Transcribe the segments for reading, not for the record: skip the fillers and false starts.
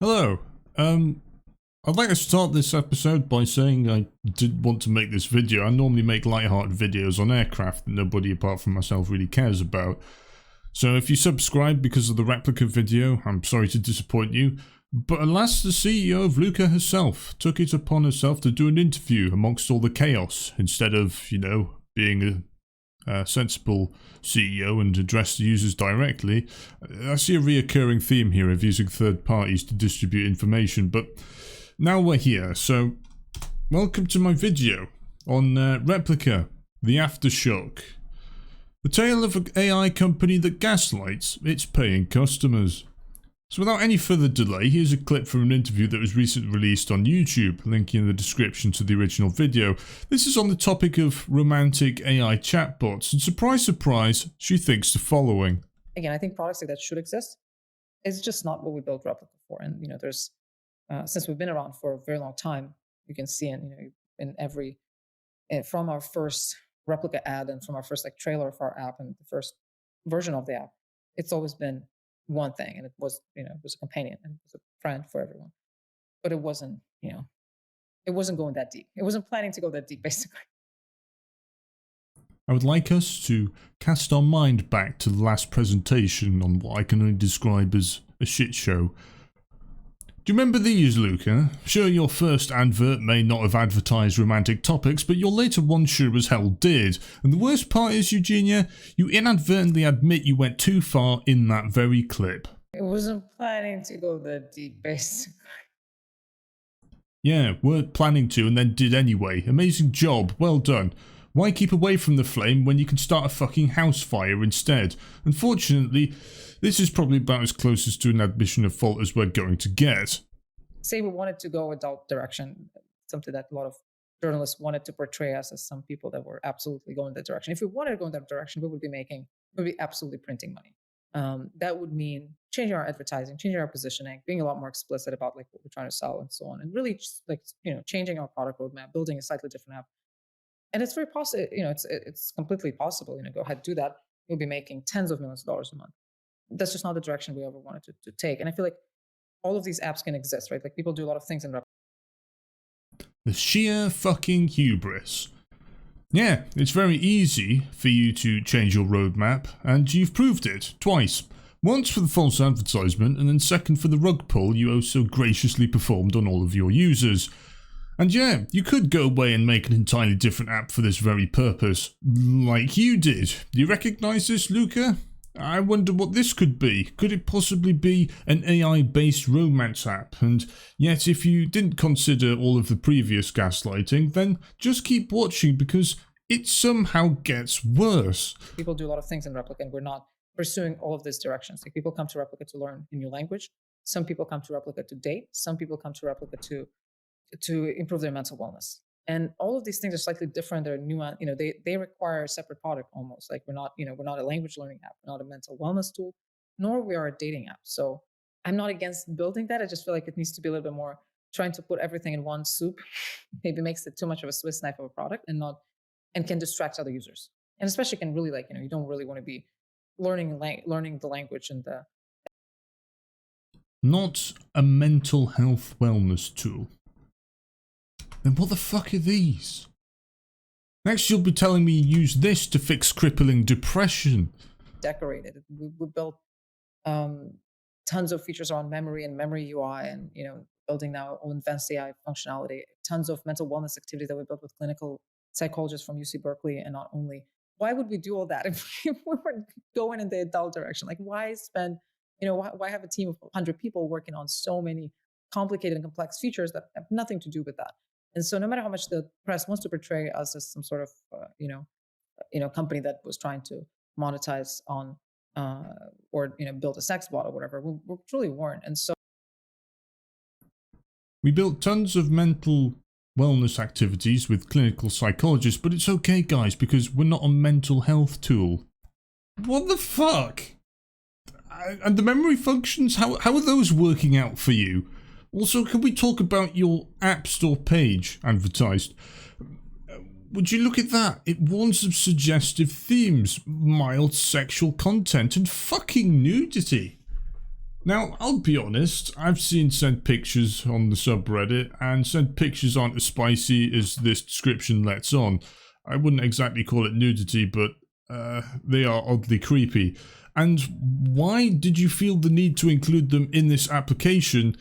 Hello. I'd like to start this episode by saying I did want to make this video. I normally make light-hearted videos on aircraft that nobody apart from myself really cares about. So if you subscribe because of the Replika video, I'm sorry to disappoint you. But alas, the CEO of Luca herself took it upon herself to do an interview amongst all the chaos, instead of, being a sensible CEO and address the users directly. I see a reoccurring theme here of using third parties to distribute information, but now we're here, so welcome to my video on Replika, the Aftershock. The tale of an AI company that gaslights its paying customers. So without any further delay, here's a clip from an interview that was recently released on YouTube, link in the description to the original video. This is on the topic of romantic AI chatbots, and surprise, surprise, she thinks the following. Again, I think products like that should exist. It's just not what we built Replika for. And, there's, since we've been around for a very long time, you can see from our first Replika ad and from our first trailer of our app and the first version of the app, it's always been one thing, and it was a companion and it was a friend for everyone, but it wasn't going that deep. It wasn't planning to go that deep, basically. I would like us to cast our mind back to the last presentation on what I can only describe as a shit show. Do you remember these, Luca? Sure, your first advert may not have advertised romantic topics, but your later one sure as hell did. And the worst part is, Eugenia, you inadvertently admit you went too far in that very clip. It wasn't planning to go that deep, basically. Yeah, weren't planning to and then did anyway. Amazing job, well done. Why keep away from the flame when you can start a fucking house fire instead? Unfortunately, this is probably about as close as to an admission of fault as we're going to get. Say we wanted to go adult direction, something that a lot of journalists wanted to portray us as some people that were absolutely going that direction. If we wanted to go in that direction, we would be absolutely printing money. That would mean changing our advertising, changing our positioning, being a lot more explicit about what we're trying to sell and so on, and really just changing our product roadmap, building a slightly different app. And it's very possible, it's completely possible, go ahead, do that. You'll be making tens of millions of dollars a month. That's just not the direction we ever wanted to take. And I feel like all of these apps can exist, right? Like people do a lot of things in Replika. The sheer fucking hubris. Yeah, it's very easy for you to change your roadmap, and you've proved it twice. Once for the false advertisement, and then second for the rug pull you oh so graciously performed on all of your users. And yeah, you could go away and make an entirely different app for this very purpose, like you did. Do you recognize this, Luca? I wonder what this could be. Could it possibly be an AI-based romance app? And yet, if you didn't consider all of the previous gaslighting, then just keep watching because it somehow gets worse. People do a lot of things in Replika, and we're not pursuing all of these directions. Like people come to Replika to learn a new language. Some people come to Replika to date. Some people come to Replika to improve their mental wellness. And all of these things are slightly different. They're nuanced. They require a separate product almost. Like we're not a language learning app. We're not a mental wellness tool, nor we are a dating app. So I'm not against building that. I just feel like it needs to be a little bit more trying to put everything in one soup. Maybe makes it too much of a Swiss knife of a product and can distract other users. And especially can really you don't really want to be learning the language and the. Not a mental health wellness tool. Then what the fuck are these? Next you'll be telling me you use this to fix crippling depression. Decorated. We built tons of features around memory and memory UI and, building now all advanced AI functionality, tons of mental wellness activities that we built with clinical psychologists from UC Berkeley. And not only, why would we do all that if we were going in the adult direction? Like why spend, why have a team of 100 people working on so many complicated and complex features that have nothing to do with that? And so no matter how much the press wants to portray us as some sort of, company that was trying to monetize on or, build a sex bot or whatever, we truly weren't. And so we built tons of mental wellness activities with clinical psychologists, but it's okay, guys, because we're not a mental health tool. What the fuck? And the memory functions, how are those working out for you? Also, can we talk about your App Store page advertised? Would you look at that? It warns of suggestive themes, mild sexual content, and fucking nudity. Now, I'll be honest, I've seen said pictures on the subreddit, and said pictures aren't as spicy as this description lets on. I wouldn't exactly call it nudity, but they are oddly creepy. And why did you feel the need to include them in this application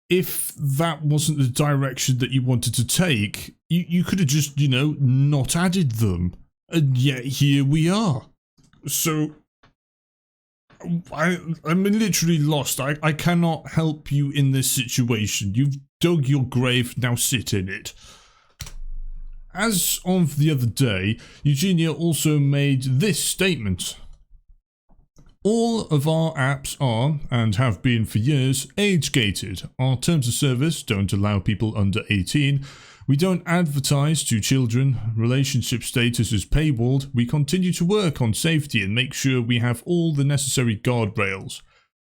if that wasn't the direction that you wanted to take? You could have just, you know, not added them. And yet here we are. So I'm literally lost. I cannot help you in this situation. You've dug your grave, now sit in it. As of the other day, Eugenia also made this statement. All of our apps are, and have been for years, age-gated. Our terms of service don't allow people under 18. We don't advertise to children. Relationship status is paywalled. We continue to work on safety and make sure we have all the necessary guardrails.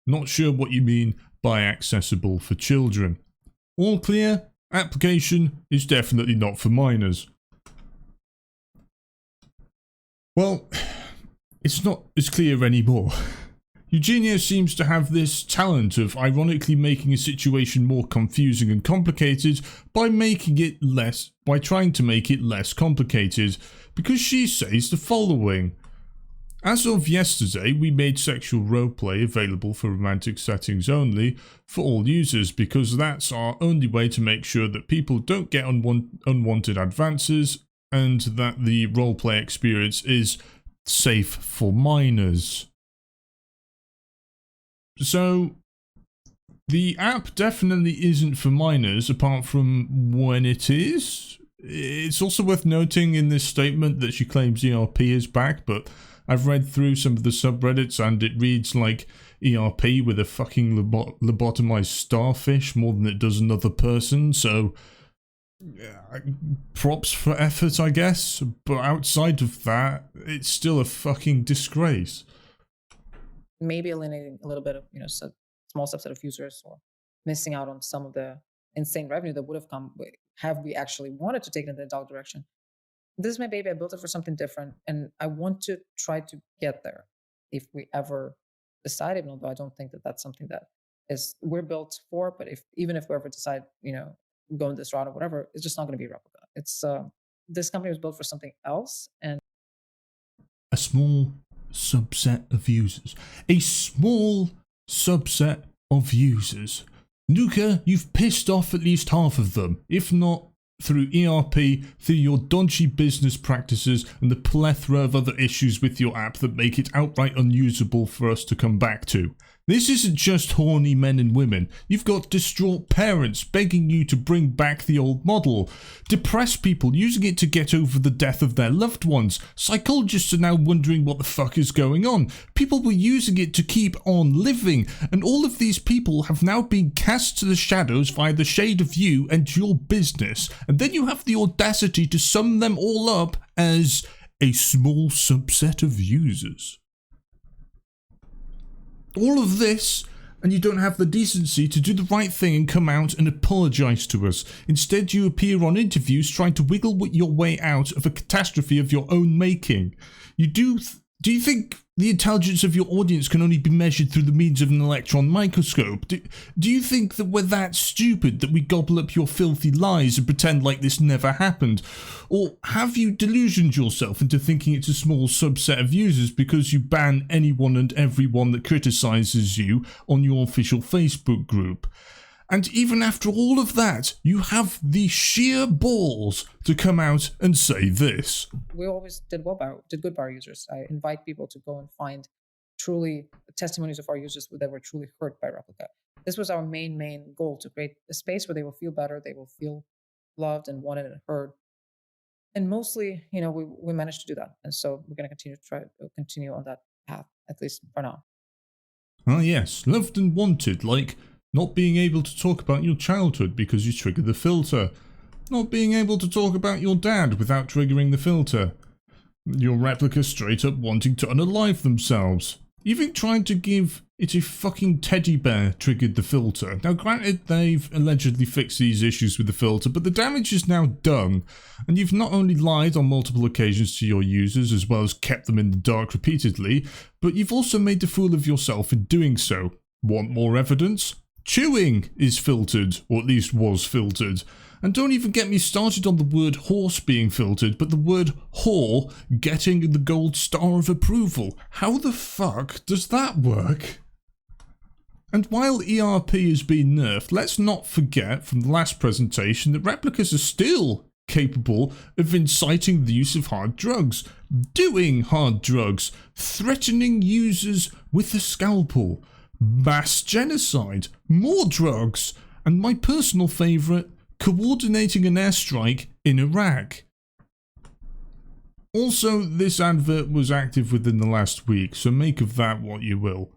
Not sure what you mean by accessible for children. All clear? Application is definitely not for minors. Well, it's not as clear anymore. Eugenia seems to have this talent of ironically making a situation more confusing and complicated by trying to make it less complicated, because she says the following. As of yesterday, we made sexual roleplay available for romantic settings only for all users, because that's our only way to make sure that people don't get unwanted advances and that the roleplay experience is safe for minors. So, the app definitely isn't for minors, apart from when it is. It's also worth noting in this statement that she claims ERP is back, but I've read through some of the subreddits and it reads like ERP with a fucking lobotomized starfish more than it does another person, so props for effort, I guess, but outside of that, it's still a fucking disgrace. Maybe alienating a little bit of, small subset of users, or missing out on some of the insane revenue that would have come have we actually wanted to take it in the adult direction. This is my baby. I built it for something different, and I want to try to get there if we ever decide, even although I don't think that that's something that we're built for. But even if we ever decide, going this route or whatever, it's just not going to be Replika. It's this company was built for something else, and a small subset of users. A small subset of users. Nuka, you've pissed off at least half of them, if not through ERP, through your dodgy business practices and the plethora of other issues with your app that make it outright unusable for us to come back to. This isn't just horny men and women. You've got distraught parents begging you to bring back the old model. Depressed people using it to get over the death of their loved ones. Psychologists are now wondering what the fuck is going on. People were using it to keep on living. And all of these people have now been cast to the shadows via the shade of you and your business. And then you have the audacity to sum them all up as a small subset of users. All of this, and you don't have the decency to do the right thing and come out and apologise to us. Instead, you appear on interviews trying to wiggle your way out of a catastrophe of your own making. Do you think the intelligence of your audience can only be measured through the means of an electron microscope? Do you think that we're that stupid that we gobble up your filthy lies and pretend like this never happened? Or have you delusioned yourself into thinking it's a small subset of users because you ban anyone and everyone that criticises you on your official Facebook group? And even after all of that, you have the sheer balls to come out and say this. We always did good by our users. I invite people to go and find truly testimonies of our users that were truly hurt by Replika. This was our main goal, to create a space where they will feel better, they will feel loved and wanted and heard. And mostly, we managed to do that. And so we're going to continue on that path, at least for now. Ah yes, loved and wanted, like not being able to talk about your childhood because you triggered the filter. Not being able to talk about your dad without triggering the filter. Your Replika straight up wanting to unalive themselves. Even trying to give it a fucking teddy bear triggered the filter. Now granted, they've allegedly fixed these issues with the filter, but the damage is now done. And you've not only lied on multiple occasions to your users as well as kept them in the dark repeatedly, but you've also made a fool of yourself in doing so. Want more evidence? Chewing is filtered, or at least was filtered. And don't even get me started on the word horse being filtered, but the word whore getting the gold star of approval. How the fuck does that work? And while ERP has been nerfed, let's not forget from the last presentation that replicas are still capable of inciting the use of hard drugs, doing hard drugs, threatening users with a scalpel, mass genocide, more drugs, and my personal favourite, coordinating an airstrike in Iraq. Also, this advert was active within the last week, so make of that what you will.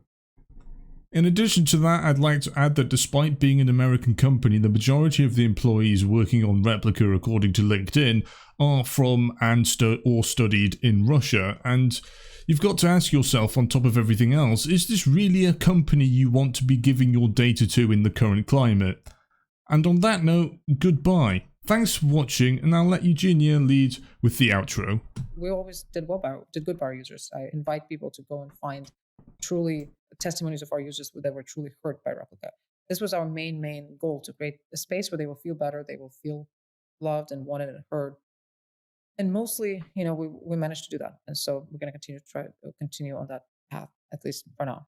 In addition to that, I'd like to add that despite being an American company, the majority of the employees working on Replika, according to LinkedIn, are from or studied in Russia, and you've got to ask yourself, on top of everything else, is this really a company you want to be giving your data to in the current climate? And on that note, goodbye. Thanks for watching, and I'll let Eugenia lead with the outro. We always did good by our users. I invite people to go and find truly testimonies of our users that were truly hurt by Replika. This was our main goal, to create a space where they will feel better, they will feel loved and wanted and heard. And mostly, we managed to do that. And so we're going to continue on that path, at least for now.